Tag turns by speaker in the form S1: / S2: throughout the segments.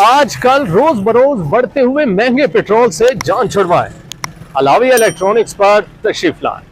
S1: आजकल रोज बरोज बढ़ते हुए महंगे पेट्रोल से जान छुड़वाएं। अलावी इलेक्ट्रॉनिक्स पर तशरीफ लाएं।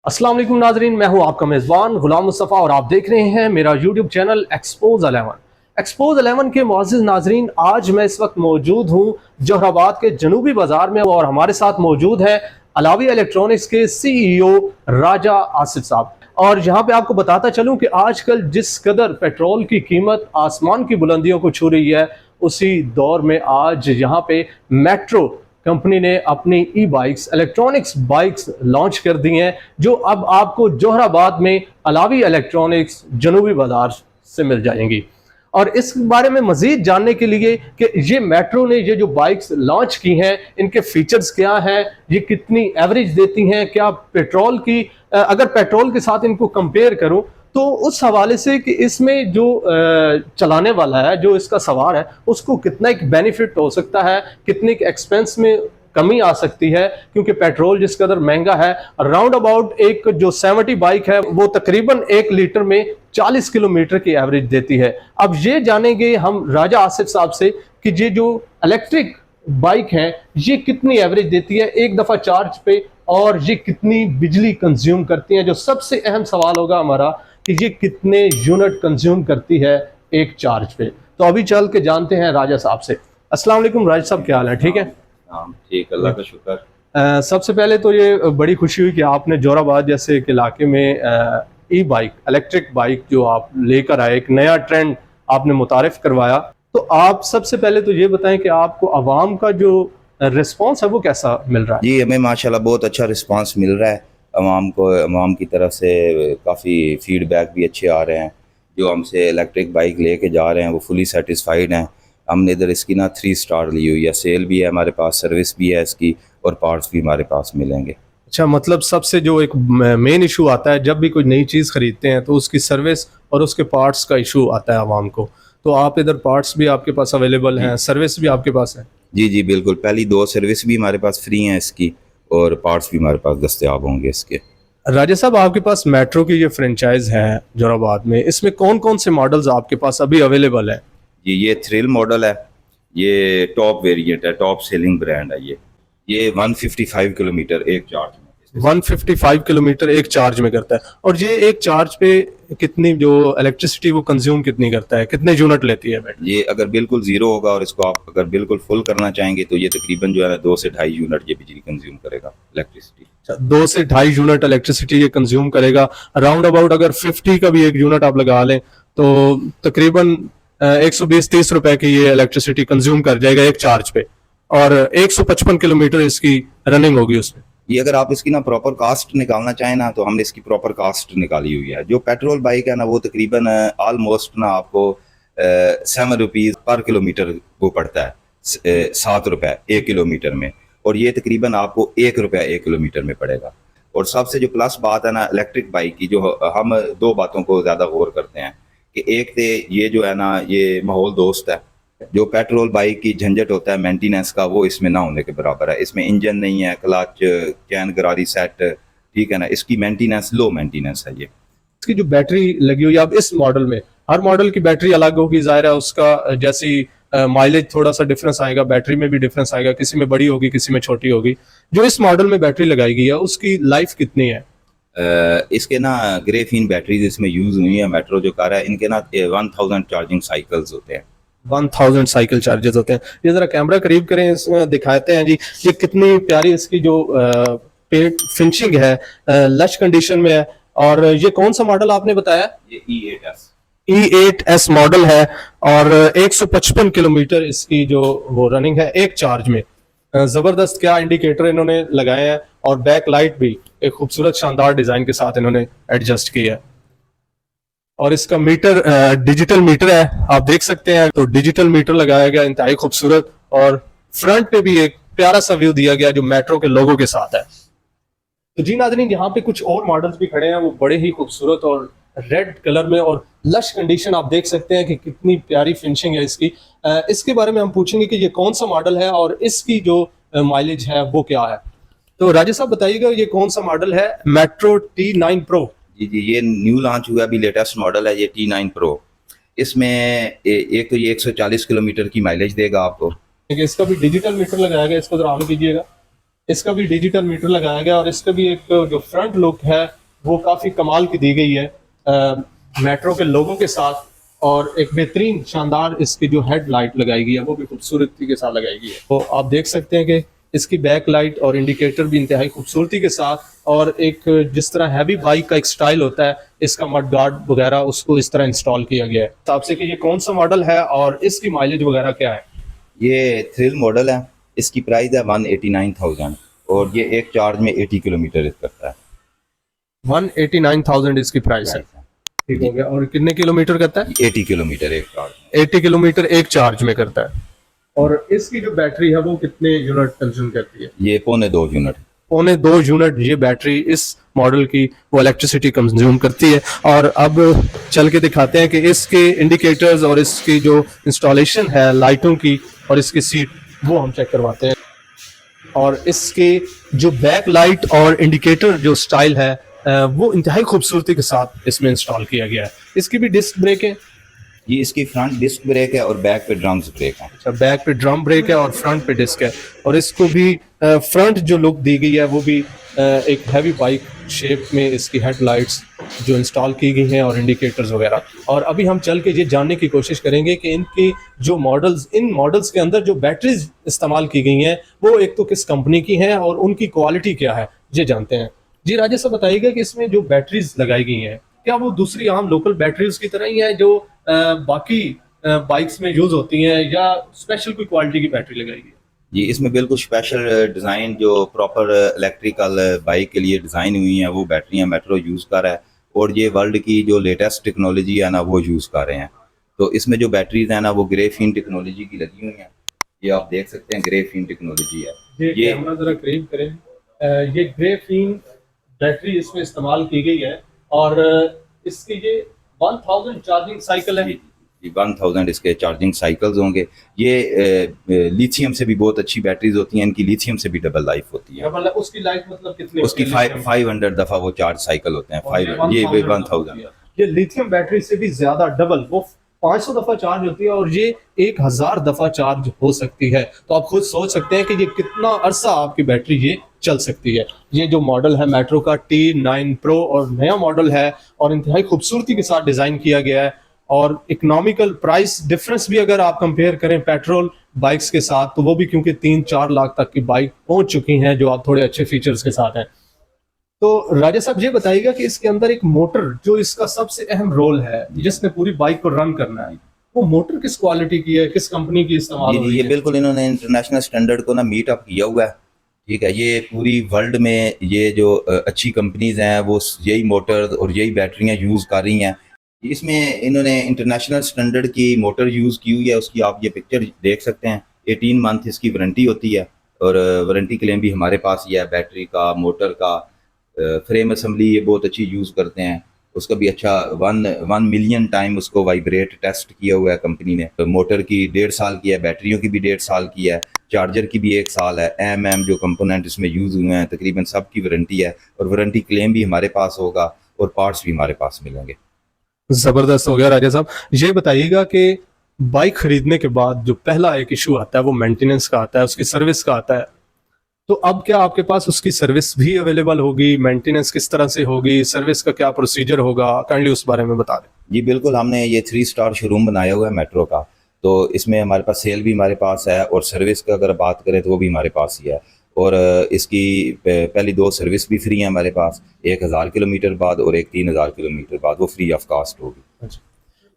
S1: अस्सलाम वालेकुम नाजरीन, मैं हूं आपका मेजबान गुलाम मुस्तफ़ा और आप देख रहे हैं मेरा यूट्यूब चैनल एक्सपोज 11। एक्सपोज 11 के मुअज़्ज़िज़ नाजरीन, आज मैं इस वक्त मौजूद हूं जौहराबाद के जनूबी बाजार में और हमारे साथ मौजूद है अलावी इलेक्ट्रॉनिक्स के CEO राजा आसिफ साहब। और यहाँ पे आपको बताता चलूं कि आजकल जिस कदर पेट्रोल की कीमत आसमान की बुलंदियों को छू रही है, उसी दौर में आज यहाँ पे मेट्रो कंपनी ने अपनी ई बाइक्स, इलेक्ट्रॉनिक्स बाइक्स लॉन्च कर दी हैं, जो अब आपको जौहराबाद में अलावी इलेक्ट्रॉनिक्स जनूबी बाजार से मिल जाएंगी। और इस बारे में मजीद जानने के लिए कि ये मेट्रो ने ये जो बाइक्स लॉन्च की हैं, इनके फीचर्स क्या हैं, ये कितनी एवरेज देती हैं, क्या पेट्रोल की अगर पेट्रोल के साथ इनको कंपेयर करूं तो उस हवाले से कि इसमें जो चलाने वाला है, जो इसका सवार है, उसको कितना एक बेनिफिट हो सकता है, कितने एक्सपेंस में कमी आ सकती है, क्योंकि पेट्रोल जिस कदर महंगा है। राउंड अबाउट एक जो 70 बाइक है वो तकरीबन 1 लीटर में 40 किलोमीटर की एवरेज देती है। अब ये जानेंगे हम राजा आसिफ साहब से कि ये जो इलेक्ट्रिक बाइक है ये कितनी एवरेज देती है एक दफा चार्ज पे, और ये कितनी बिजली कंज्यूम करती है। जो सबसे अहम सवाल होगा हमारा कि ये कितने यूनिट कंज्यूम करती है एक चार्ज पे। तो अभी चल के जानते हैं राजा साहब से। अस्सलाम वालेकुम राजा साहब, क्या हाल है? ठीक है।
S2: हाँ ठीक, अल्लाह का शुक्र।
S1: सबसे पहले तो ये बड़ी खुशी हुई कि आपने जोराबाद जैसे एक इलाके में ई बाइक, इलेक्ट्रिक बाइक जो आप लेकर आए, एक नया ट्रेंड आपने मुतारिफ करवाया। तो आप सबसे पहले तो ये बताएं कि आपको आवाम का जो रिस्पांस है वो कैसा मिल रहा है?
S2: जी, हमें माशाल्लाह बहुत अच्छा रिस्पांस मिल रहा है अवाम की तरफ से। काफ़ी फीडबैक भी अच्छे आ रहे हैं। जो हमसे इलेक्ट्रिक बाइक लेके जा रहे हैं वो फुली सेटिस्फाइड हैं। हमने इधर इसकी ना 3 स्टार ली हुई है, सेल भी है हमारे पास, सर्विस भी है इसकी, और पार्ट्स भी हमारे पास मिलेंगे।
S1: अच्छा, मतलब सबसे जो एक मेन इशू आता है जब भी कोई नई चीज़ खरीदते हैं तो उसकी सर्विस और उसके पार्ट्स का इशू आता है आवाम को। तो आप इधर पार्ट्स भी आपके पास अवेलेबल हैं, सर्विस भी आपके पास है?
S2: जी जी बिल्कुल, पहली 2 सर्विस भी हमारे पास फ्री हैं इसकी, और पार्ट्स भी हमारे पास दस्तयाब होंगे इसके।
S1: राजा साहब, आपके पास मेट्रो की ये फ्रेंचाइज है जोराबाद में, इसमें कौन कौन से मॉडल्स आपके पास अभी अवेलेबल है?
S2: जी, ये थ्रिल मॉडल है, ये टॉप वेरिएंट है, टॉप सेलिंग ब्रांड है। ये 155 किलोमीटर एक चार्ज में
S1: 155 किलोमीटर एक चार्ज में करता है। और ये एक चार्ज पे कितनी जो इलेक्ट्रिसिटी वो कंज्यूम कितनी करता है, कितने यूनिट लेती है बैटरी?
S2: ये अगर बिल्कुल ज़ीरो होगा और इसको आप अगर बिल्कुल फुल करना चाहेंगे तो ये तकरीबन जो है ना 2 से 2.5 यूनिट ये बिजली कंज्यूम करेगा, इलेक्ट्रिसिटी।
S1: 2 से 2.5 यूनिट इलेक्ट्रिसिटी ये कंज्यूम करेगा। राउंड अबाउट अगर 50 का भी एक यूनिट आप लगा लें तो तकरीबन 120-130 रुपए की ये इलेक्ट्रिसिटी कंज्यूम कर जाएगा एक चार्ज पे, और 155 किलोमीटर इसकी रनिंग होगी उसमें।
S2: ये अगर आप इसकी ना प्रॉपर कास्ट निकालना चाहें ना तो हमने इसकी प्रॉपर कास्ट निकाली हुई है। जो पेट्रोल बाइक है ना वो तकरीबन ऑलमोस्ट ना आपको 7 रुपीज़ पर किलोमीटर वो पड़ता है, 7 रुपये 1 किलोमीटर में, और ये तकरीबन आपको 1 रुपया 1 किलोमीटर में पड़ेगा। और सबसे जो प्लस बात है ना इलेक्ट्रिक बाइक की, जो हम 2 बातों को ज़्यादा गौर करते हैं कि एक तो ये जो है ना ये माहौल दोस्त है। जो पेट्रोल बाइक की झंझट होता है मेंटेनेंस का, वो इसमें ना होने के बराबर है। इसमें इंजन नहीं है, क्लच, चैन गरारी सेट, ठीक है ना, इसकी मेंटेनेंस लो मेंटेनेंस है। ये
S1: इसकी जो बैटरी लगी हुई है अब इस मॉडल में, हर मॉडल की बैटरी अलग होगी, जाहिर है उसका जैसी माइलेज थोड़ा सा डिफरेंस आएगा, बैटरी में भी डिफरेंस आएगा, किसी में बड़ी होगी किसी में छोटी होगी। जो इस मॉडल में बैटरी लगाई गई है उसकी लाइफ कितनी है?
S2: इसके ना ग्रेफीन बैटरीज इसमें यूज हुई है। मेट्रो जो कार है इनके ना 1000 चार्जिंग साइकिल्स होते हैं।
S1: 1000 साइकिल चार्जेस होते हैं। ये जरा कैमरा करीब करें, इसमें दिखाते हैं जी ये कितनी प्यारी इसकी जो पेट फिनिशिंग है, लश कंडीशन में है। और ये कौन सा मॉडल आपने बताया?
S2: ये E8S
S1: E8S मॉडल है, और 155 किलोमीटर इसकी जो वो रनिंग है एक चार्ज में। जबरदस्त क्या इंडिकेटर इन्होंने लगाए हैं, और बैक लाइट भी एक खूबसूरत शानदार डिजाइन के साथ इन्होंने एडजस्ट किया है। और इसका मीटर डिजिटल मीटर है, आप देख सकते हैं। तो डिजिटल मीटर लगाया गया, इंतहाई खूबसूरत, और फ्रंट पे भी एक प्यारा सा व्यू दिया गया जो मेट्रो के लोगो के साथ है। तो जी नाज़रीन, यहाँ पे कुछ और मॉडल्स भी खड़े हैं, वो बड़े ही खूबसूरत और रेड कलर में और लश कंडीशन, आप देख सकते हैं कि कितनी प्यारी फिनिशिंग है इसकी। इसके बारे में हम पूछेंगे कि ये कौन सा मॉडल है और इसकी जो माइलेज है वो क्या है। तो राजा साहब बताइएगा, ये कौन सा मॉडल है? Metro T9 Pro।
S2: जी जी, ये न्यू लॉन्च हुआ, अभी लेटेस्ट मॉडल है ये T9 Pro। इसमें एक तो ये 140 किलोमीटर की माइलेज देगा आपको।
S1: देखिए, इसका भी डिजिटल मीटर लगाया गया, इसको जरा ऑन कीजिएगा। इसका भी डिजिटल मीटर लगाया गया और इसका भी एक जो फ्रंट लुक है वो काफ़ी कमाल की दी गई है मेट्रो के लोगों के साथ। और एक बेहतरीन शानदार इसकी जो हेड लाइट लगाई गई है वो भी खूबसूरती के साथ लगाई गई है। तो आप देख सकते हैं कि इसकी बैक लाइट और इंडिकेटर भी इंतहाई खूबसूरती के साथ, और एक जिस तरह हैवी बाइक का एक स्टाइल होता है, इसका मड गार्ड वगैरह उसको इस तरह इंस्टॉल किया गया है। तो आपसे कि ये कौन सा मॉडल है और इसकी माइलेज वगैरह क्या है?
S2: ये थ्रिल मॉडल है, इसकी प्राइस है 189,000 और ये एक चार्ज में 80 किलोमीटर करता है।
S1: 189,000 इसकी प्राइस है, ठीक हो गया। और कितने किलोमीटर करता है?
S2: 80 किलोमीटर एक चार्ज।
S1: 80 किलोमीटर एक चार्ज में करता है। और इसकी जो बैटरी है वो कितने यूनिट कंज्यूम करती है?
S2: ये 2.25 यूनिट।
S1: 2.25 यूनिट ये बैटरी इस मॉडल की वो इलेक्ट्रिसिटी कंज्यूम करती है। और अब चल के दिखाते हैं कि इसके इंडिकेटर्स और इसकी जो इंस्टॉलेशन है लाइटों की और इसकी सीट वो हम चेक करवाते हैं। और इसके जो बैक लाइट और इंडिकेटर जो स्टाइल है वो इंतहाई खूबसूरती के साथ इसमें इंस्टॉल किया गया है। इसकी भी डिस्क ब्रेक है।
S2: ये इसकी फ्रंट डिस्क ब्रेक है और बैक पे ड्रम्स ब्रेक है।
S1: अच्छा, बैक पे ड्रम ब्रेक है और फ्रंट पे डिस्क है। और इसको भी फ्रंट जो लुक दी गई है वो भी एक हैवी बाइक शेप में इसकी हेडलाइट्स जो इंस्टॉल की गई हैं और इंडिकेटर्स वगैरह। और अभी हम चल के ये जानने की कोशिश करेंगे कि इनके जो मॉडल्स, इन मॉडल्स के अंदर जो बैटरीज इस्तेमाल की गई हैं वो एक तो किस कंपनी की हैं और उनकी क्वालिटी क्या है, ये जानते हैं। जी राजेश साहब, बताइएगा कि इसमें जो बैटरीज लगाई गई हैं क्या वो दूसरी आम लोकल बैटरीज की तरह ही है जो बाकी बाइक्स में यूज होती हैं, या स्पेशल कोई क्वालिटी की बैटरी लगाई गई है?
S2: ये इसमें बिल्कुल स्पेशल डिज़ाइन जो प्रॉपर इलेक्ट्रिकल बाइक के लिए डिज़ाइन हुई हैं वो बैटरियाँ मेट्रो यूज़ कर रहा है। और ये वर्ल्ड की जो लेटेस्ट टेक्नोलॉजी है ना वो यूज़ कर रहे हैं। तो इसमें जो बैटरीज हैं ना वो ग्रेफीन टेक्नोलॉजी की लगी हुई हैं। ये आप देख सकते हैं ग्रेफीन टेक्नोलॉजी है।
S1: ये कैमरा जरा करीब करें। ये ग्रेफीन बैटरी इसमें इस्तेमाल की गई है और इसकी ये 1000 चार्जिंग साइकिल है।
S2: 1000 इसके चार्जिंग साइकिल्स होंगे। ये लिथियम से भी बहुत अच्छी बैटरीज होती हैं, इनकी लिथियम से भी डबल लाइफ होती है।
S1: मतलब उसकी लाइफ मतलब कितनी?
S2: उसकी 500 दफ़ा वो चार्ज साइकिल होते हैं। 1000
S1: ये लिथियम बैटरी से भी ज्यादा डबल, वो 500 दफा चार्ज होती है और ये 1000 दफा चार्ज हो सकती है। तो आप खुद सोच सकते हैं कि ये कितना अरसा आपकी बैटरी ये चल सकती है। ये जो मॉडल है मेट्रो का T9 Pro और नया मॉडल है और इंतहाई खूबसूरती के साथ डिजाइन किया गया है। और इकोनॉमिकल प्राइस डिफरेंस भी अगर आप कंपेयर करें पेट्रोल बाइक्स के साथ तो वो भी क्योंकि 3-4 लाख तक की बाइक पहुंच चुकी हैं जो आप थोड़े अच्छे फीचर्स के साथ हैं। तो राजेश साहब ये बताइएगा कि इसके अंदर एक मोटर जो इसका सबसे अहम रोल है जिसने पूरी बाइक को रन करना है, वो मोटर किस क्वालिटी की है, किस कंपनी की इस्तेमाल हो रही
S2: ये
S1: है?
S2: बिल्कुल इन्होंने इंटरनेशनल स्टैंडर्ड को ना मीट अप किया हुआ है। ठीक है, ये पूरी वर्ल्ड में ये जो अच्छी कंपनीज हैं वो यही मोटर और यही बैटरियां यूज़ कर रही हैं। इसमें इन्होंने इंटरनेशनल स्टैंडर्ड की मोटर यूज़ की हुई है। उसकी आप ये पिक्चर देख सकते हैं। 18 मंथ इसकी वारंटी होती है और वारंटी क्लेम भी हमारे पास ही है। बैटरी का, मोटर का, फ्रेम असम्बली ये बहुत अच्छी यूज़ करते हैं। उसका भी अच्छा 1 मिलियन टाइम उसको वाइब्रेट टेस्ट किया हुआ है कंपनी ने। तो मोटर की 1.5 साल की है, बैटरियों की भी 1.5 साल की है, चार्जर की भी 1 साल है। एम जो कंपोनेंट इसमें यूज़ हुए हैं तकरीबन सब की वारंटी है और वारंटी क्लेम भी हमारे पास होगा और पार्ट्स भी हमारे पास मिलेंगे।
S1: जबरदस्त हो गया राजा साहब। ये बताइएगा कि बाइक खरीदने के बाद जो पहला एक इशू आता है वो मेंटेनेंस का आता है, उसकी सर्विस का आता है। तो अब क्या आपके पास उसकी सर्विस भी अवेलेबल होगी? मेंटेनेंस किस तरह से होगी? सर्विस का क्या प्रोसीजर होगा? काइंडली उस बारे में बता दें।
S2: जी बिल्कुल, हमने ये 3 स्टार शोरूम बनाया हुआ है मेट्रो का। तो इसमें हमारे पास सेल भी हमारे पास है और सर्विस का अगर बात करें तो वो भी हमारे पास ही है। और इसकी पहली 2 सर्विस भी फ्री है हमारे पास, 1000 किलोमीटर बाद और एक 3000 किलोमीटर बाद, वो फ्री ऑफ कास्ट होगी।
S1: अच्छा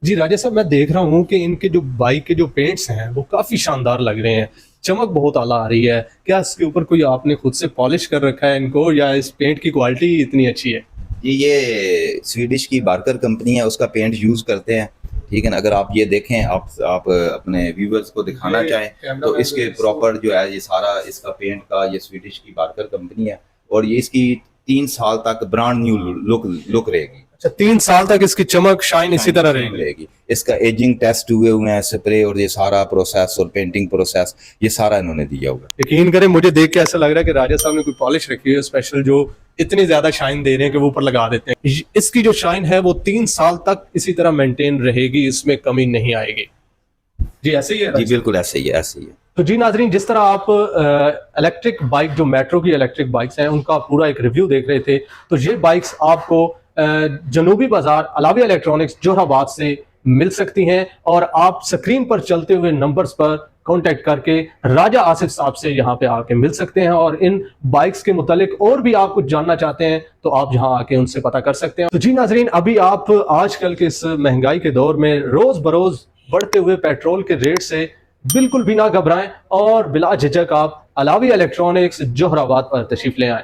S1: जी राजेश साहब, मैं देख रहा हूँ कि इनके जो बाइक के जो पेंट्स हैं वो काफी शानदार लग रहे हैं, चमक बहुत आला आ रही है। क्या इसके ऊपर कोई आपने खुद से पॉलिश कर रखा है इनको, या इस पेंट की क्वालिटी इतनी अच्छी है?
S2: ये स्वीडिश की बार्कर कंपनी है, उसका पेंट यूज़ करते हैं। ठीक है ना, अगर आप ये देखें, आप अपने व्यूवर्स को दिखाना चाहें तो इसके प्रॉपर जो है ये सारा इसका पेंट का ये स्वीडिश की बार्कर कंपनी है और ये इसकी 3 साल तक ब्रांड न्यू लुक रहेगी।
S1: अच्छा, 3 साल तक इसकी चमक शाइन इसी तरह रहेगी।
S2: रहेगी। इसका एजिंग टेस्ट हुए हुए हैं, स्प्रे और ये सारा प्रोसेस और पेंटिंग प्रोसेस ये सारा इन्होंने दिया हुआ है।
S1: यकीन करें, मुझे देख के ऐसा लग रहा है कि राजा साहब ने कोई पॉलिश रखी है स्पेशल, जो इतनी ज्यादा शाइन दे रहे हैं कि वो ऊपर लगा देते हैं। इसकी जो शाइन है वो 3 साल तक इसी तरह मेंटेन रहेगी, इसमें कमी नहीं आएगी। जी ऐसे ही है
S2: जी बिल्कुल ऐसे ही है, ऐसे ही है।
S1: तो जी नाजरीन, जिस तरह आप इलेक्ट्रिक बाइक, जो मेट्रो की इलेक्ट्रिक बाइक्स हैं, उनका पूरा एक रिव्यू देख रहे थे, तो ये बाइक्स आपको जनूबी बाजार अलाविया इलेक्ट्रॉनिक्स जोहराबाद से मिल सकती हैं, और आप स्क्रीन पर चलते हुए नंबर्स पर कांटेक्ट करके राजा आसिफ साहब से यहाँ पे आके मिल सकते हैं। और इन बाइक्स के मुतालिक और भी आप कुछ जानना चाहते हैं तो आप यहाँ आके उनसे पता कर सकते हैं। तो जी नाजरीन, अभी आप आजकल के इस महंगाई के दौर में रोज बरोज बढ़ते हुए पेट्रोल के रेट से बिल्कुल भी ना घबराएं और बिला झिझक आप अलाविया इलेक्ट्रॉनिक्स जोहराबाद पर तशरीफ ले आएं।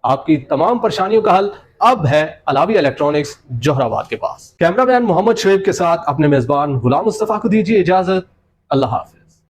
S1: आपकी तमाम परेशानियों का हल अब है अलाविया इलेक्ट्रॉनिक्स जोहराबाद के पास। कैमरामैन मोहम्मद शुएब के साथ अपने मेजबान गुलाम मुस्तफा को दीजिए इजाजत। अल्लाह हाफिज।